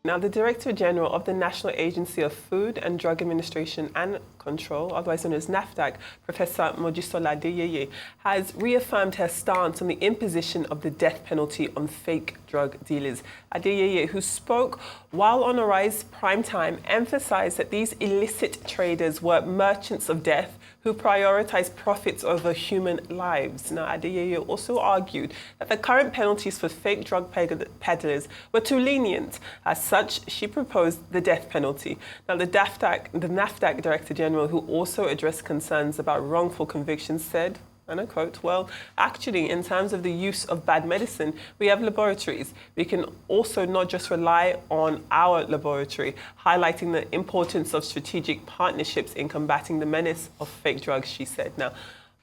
Now, the Director General of the National Agency of Food and Drug Administration and Control, otherwise known as NAFDAC, Professor Mojisola Adeyeye, has reaffirmed her stance on the imposition of the death penalty on fake drug dealers. Adeyeye, who spoke while on Arise Prime Time, emphasized that these illicit traders were merchants of death who prioritize profits over human lives. Now, Adeyeye also argued that the current penalties for fake drug peddlers were too lenient. As such, she proposed the death penalty. Now, the NAFDAC Director General, who also addressed concerns about wrongful convictions, said, and I quote, well, actually, in terms of the use of bad medicine, we have laboratories. We can also not just rely on our laboratory, highlighting the importance of strategic partnerships in combating the menace of fake drugs, she said. Now,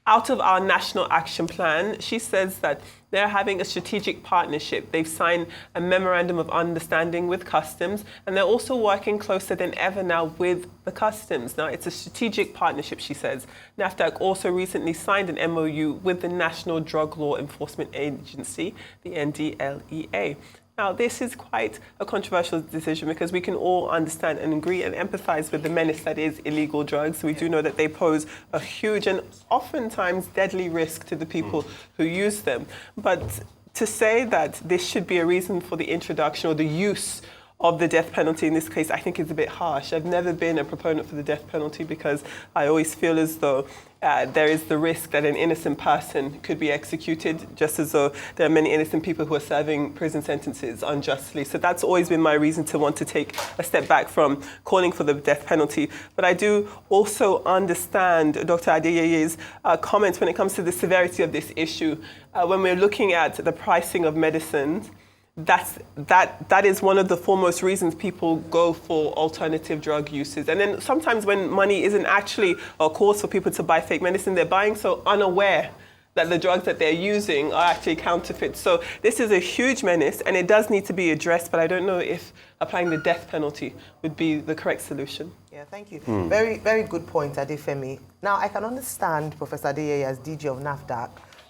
out of our national action plan, she says that they're having a strategic partnership. They've signed a memorandum of understanding with customs, and they're also working closer than ever now with the customs. Now, it's a strategic partnership, she says. NAFDAC also recently signed an MOU with the National Drug Law Enforcement Agency, the NDLEA. Now, this is quite a controversial decision because we can all understand and agree and empathize with the menace that is illegal drugs. We do know that they pose a huge and oftentimes deadly risk to the people who use them. But to say that this should be a reason for the introduction or the use of the death penalty in this case, I think is a bit harsh. I've never been a proponent for the death penalty because I always feel as though there is the risk that an innocent person could be executed, just as though there are many innocent people who are serving prison sentences unjustly. So that's always been my reason to want to take a step back from calling for the death penalty. But I do also understand Dr. Adeyeye's comments when it comes to the severity of this issue. When we're looking at the pricing of medicines, that is one of the foremost reasons people go for alternative drug uses. And then sometimes when money isn't actually a cause for people to buy fake medicine, they're buying so unaware that the drugs that they're using are actually counterfeit. So this is a huge menace and it does need to be addressed, but I don't know if applying the death penalty would be the correct solution. Yeah, thank you. Very, very good point, Adefemi. Now, I can understand Professor Adeyeye as DG of NAFDAC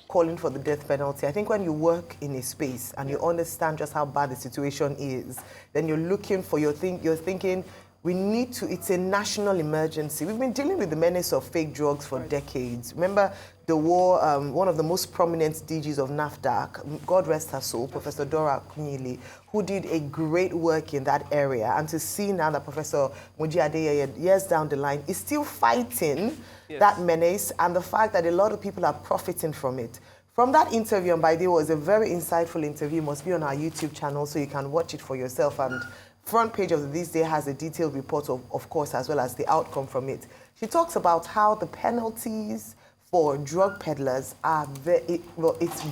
calling for the death penalty. I think when you work in a space and you understand just how bad the situation is, then you're looking for you're thinking, we need to, it's a national emergency. We've been dealing with the menace of fake drugs for decades. Remember the war, one of the most prominent DGs of NAFDAC, God rest her soul, Professor Dora Akunyili, who did a great work in that area. And to see now that Professor Moji Adeyeye, years down the line, is still fighting that menace and the fact that a lot of people are profiting from it. From that interview, and by the way, it was a very insightful interview, it must be on our YouTube channel so you can watch it for yourself. And front page of This Day has a detailed report, of course, as well as the outcome from it. She talks about how the penalties for drug peddlers are it's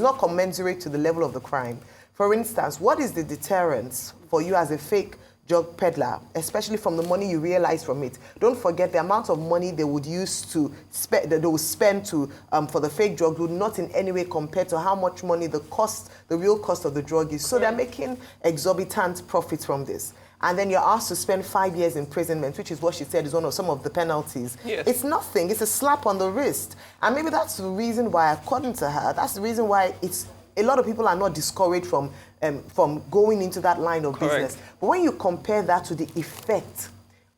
not commensurate to the level of the crime. For instance, what is the deterrence for you as a fake drug peddler, especially from the money you realize from it? Don't forget the amount of money they would use to spend for the fake drug would not in any way compare to how much money the real cost of the drug is. So they're making exorbitant profits from this. And then you're asked to spend 5 years imprisonment, which is what she said is some of the penalties. Yes. It's nothing. It's a slap on the wrist. And maybe that's the reason why, according to her, that's the reason why a lot of people are not discouraged from going into that line of business. But when you compare that to the effect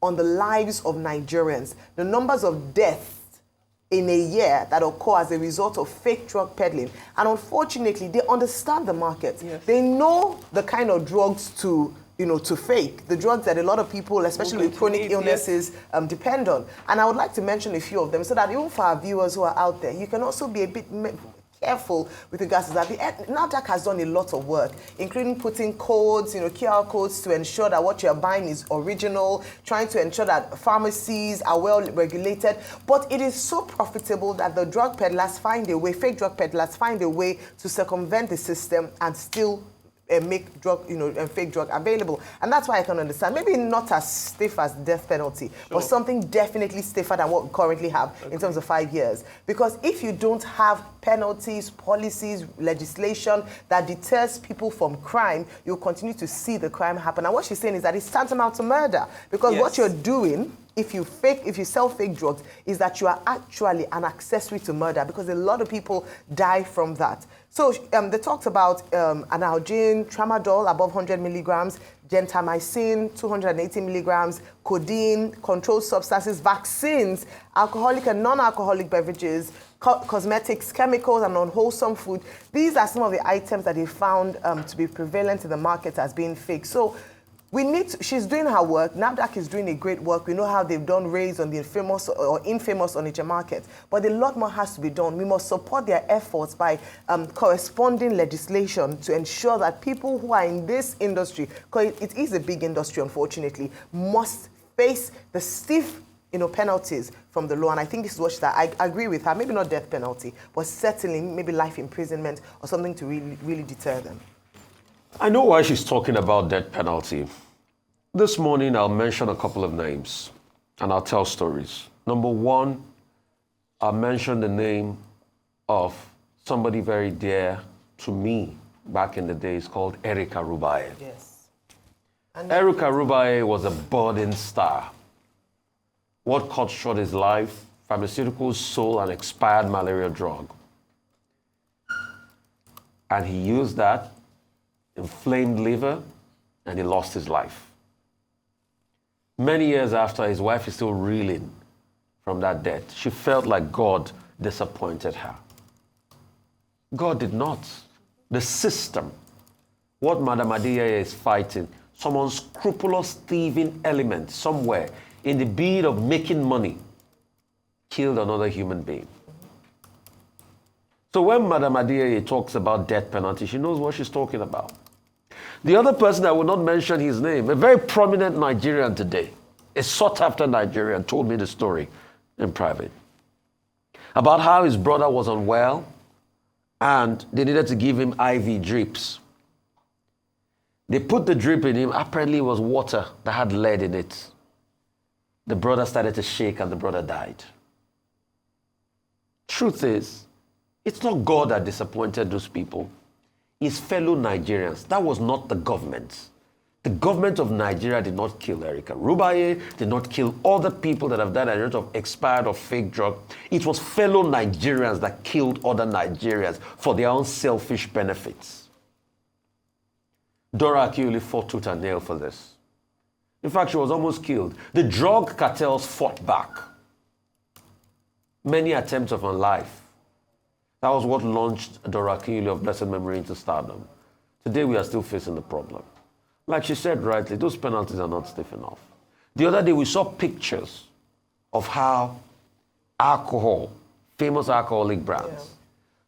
on the lives of Nigerians, the numbers of deaths in a year that occur as a result of fake drug peddling, and unfortunately, they understand the market. Yes. They know the kind of drugs to fake, the drugs that a lot of people, especially with chronic illnesses, depend on. And I would like to mention a few of them so that even for our viewers who are out there, you can also be a bit careful with regards to that. NAFDAC has done a lot of work, including putting codes, QR codes to ensure that what you're buying is original, trying to ensure that pharmacies are well regulated. But it is so profitable that the drug peddlers find a way, fake drug peddlers find a way to circumvent the system and still make drug, fake drug available. And that's why I can understand. Maybe not as stiff as death penalty, but something definitely stiffer than what we currently have in terms of 5 years. Because if you don't have penalties, policies, legislation that deters people from crime, you'll continue to see the crime happen. And what she's saying is that it's tantamount to murder. Because what you're doing if you sell fake drugs, is that you are actually an accessory to murder, because a lot of people die from that. So they talked about analgin, tramadol above 100 milligrams, gentamicin 280 milligrams, codeine, controlled substances, vaccines, alcoholic and non-alcoholic beverages, cosmetics, chemicals, and unwholesome food. These are some of the items that they found to be prevalent in the market as being fake. So she's doing her work. NAFDAC is doing a great work. We know how they've done raids on the famous or infamous Onitsha market, but a lot more has to be done. We must support their efforts by corresponding legislation to ensure that people who are in this industry, because it is a big industry, unfortunately, must face the stiff penalties from the law. And I think this is what she said. I agree with her. Maybe not death penalty, but certainly maybe life imprisonment or something to really deter them. I know why she's talking about death penalty. This morning, I'll mention a couple of names, and I'll tell stories. Number one, I'll mention the name of somebody very dear to me back in the days called Erica Rubaye. Yes. Erica Rubaye was a budding star. What cut short his life? Pharmaceuticals, sold an expired malaria drug. And he used that, inflamed liver, and he lost his life. Many years after, his wife is still reeling from that death. She felt like God disappointed her. God did not. The system, what Madam Adeyeye is fighting, some unscrupulous thieving element somewhere in the bid of making money, killed another human being. So when Madam Adeyeye talks about death penalty, she knows what she's talking about. The other person, I will not mention his name, a very prominent Nigerian today, a sought-after Nigerian, told me the story in private about how his brother was unwell and they needed to give him IV drips. They put the drip in him. Apparently it was water that had lead in it. The brother started to shake and the brother died. Truth is, it's not God that disappointed those people. His fellow Nigerians. That was not the government. The government of Nigeria did not kill Erica Rubaye, did not kill other people that have died at the rate of expired or fake drug. It was fellow Nigerians that killed other Nigerians for their own selfish benefits. Dora Akinyuli fought tooth and nail for this. In fact, she was almost killed. The drug cartels fought back. Many attempts of her life. That was what launched Dora Akinyuli of blessed memory into stardom. Today, we are still facing the problem. Like she said rightly, those penalties are not stiff enough. The other day, we saw pictures of how alcohol, famous alcoholic brands. Yeah.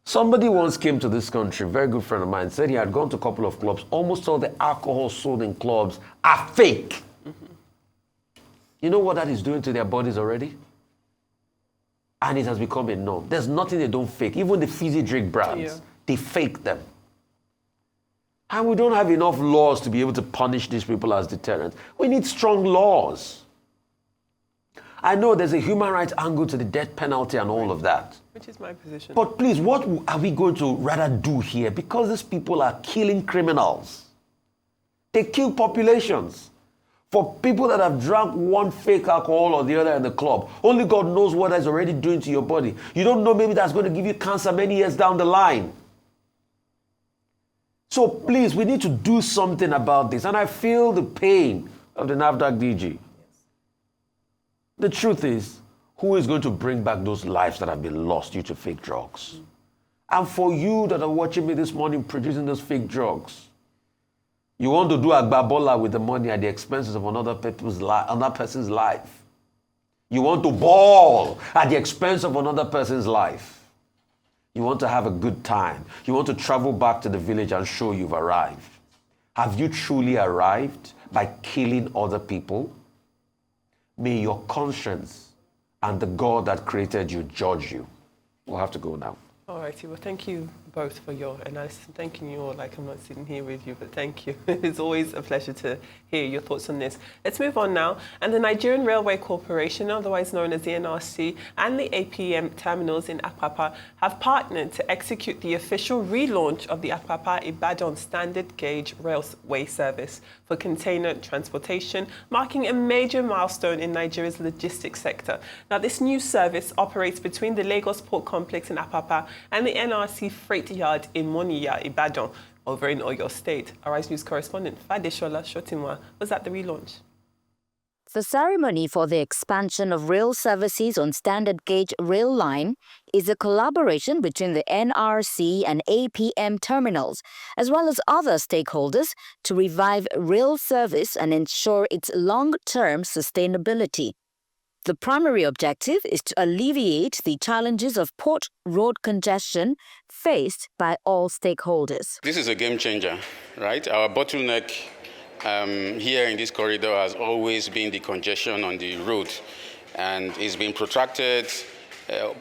Somebody once came to this country, a very good friend of mine, said he had gone to a couple of clubs. Almost all the alcohol sold in clubs are fake. Mm-hmm. You know what that is doing to their bodies already? And it has become a norm. There's nothing they don't fake. Even the fizzy drink brands, they fake them. And we don't have enough laws to be able to punish these people as deterrents. We need strong laws. I know there's a human rights angle to the death penalty and all of that. Which is my position. But please, what are we going to rather do here? Because these people are killing criminals. They kill populations. For people that have drank one fake alcohol or the other in the club, only God knows what that's already doing to your body. You don't know, maybe that's going to give you cancer many years down the line. So please, we need to do something about this. And I feel the pain of the NAFDAC DG. The truth is, who is going to bring back those lives that have been lost due to fake drugs? And for you that are watching me this morning producing those fake drugs, you want to do agbabola with the money at the expenses of another person's life. You want to ball at the expense of another person's life. You want to have a good time. You want to travel back to the village and show you've arrived. Have you truly arrived by killing other people? May your conscience and the God that created you judge you. We'll have to go now. All righty. Well, thank you both for your analysis. Thanking you all. Like, I'm not sitting here with you, but thank you. It's always a pleasure to hear your thoughts on this. Let's move on now. And the Nigerian Railway Corporation, otherwise known as the NRC, and the APM terminals in Apapa have partnered to execute the official relaunch of the Apapa-Ibadan standard gauge railway service for container transportation, marking a major milestone in Nigeria's logistics sector. Now, this new service operates between the Lagos Port Complex in Apapa and the NRC Freight Yard in Moniya, Ibadan, over in Oyo State. Arise News correspondent Fadeshola Shotinwa was at the relaunch. The ceremony for the expansion of rail services on standard gauge rail line is a collaboration between the NRC and APM terminals, as well as other stakeholders, to revive rail service and ensure its long-term sustainability. The primary objective is to alleviate the challenges of port road congestion faced by all stakeholders. This is a game changer, right? Our bottleneck here in this corridor has always been the congestion on the road, and it's been protracted.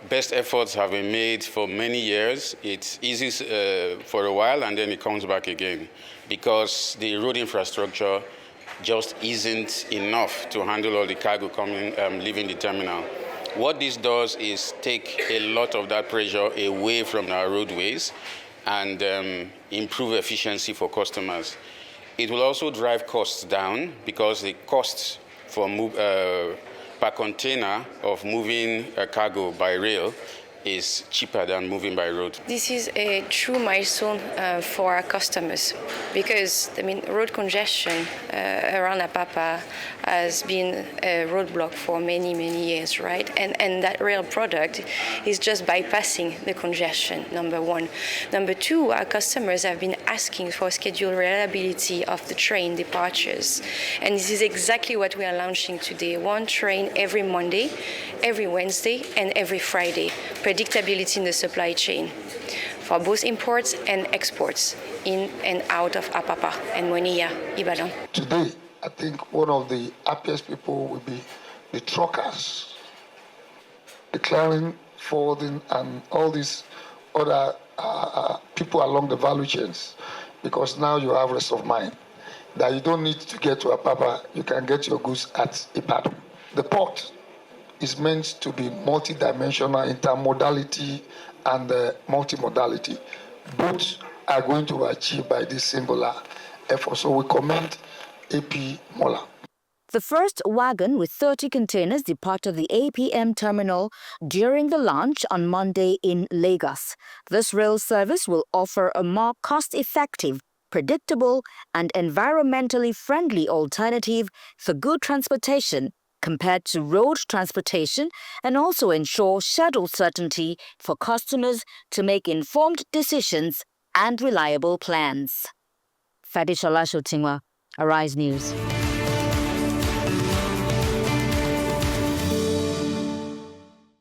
Best efforts have been made for many years. It eases for a while and then it comes back again because the road infrastructure just isn't enough to handle all the cargo coming, leaving the terminal. What this does is take a lot of that pressure away from our roadways and improve efficiency for customers. It will also drive costs down because the costs for per container of moving a cargo by rail is cheaper than moving by road. This is a true milestone for our customers because, road congestion around Apapa has been a roadblock for many, many years, right? And that rail product is just bypassing the congestion, number one. Number two, our customers have been asking for schedule reliability of the train departures. And this is exactly what we are launching today. One train every Monday, every Wednesday, and every Friday. Predictability in the supply chain for both imports and exports in and out of Apapa and Moniya, Ibadan. Today, I think one of the happiest people will be the truckers, declaring, forwarding, and all these other people along the value chains, because now you have rest of mind that you don't need to get to Apapa, you can get your goods at Ibadan. The port is meant to be multi-dimensional, intermodality and multimodality. Both are going to be achieved by this singular effort. So we commend AP Mola. The first wagon with 30 containers departed the APM terminal during the launch on Monday in Lagos. This rail service will offer a more cost-effective, predictable and environmentally friendly alternative for good transportation compared to road transportation, and also ensure schedule certainty for customers to make informed decisions and reliable plans. Fadishola Shotinwa, Arise News.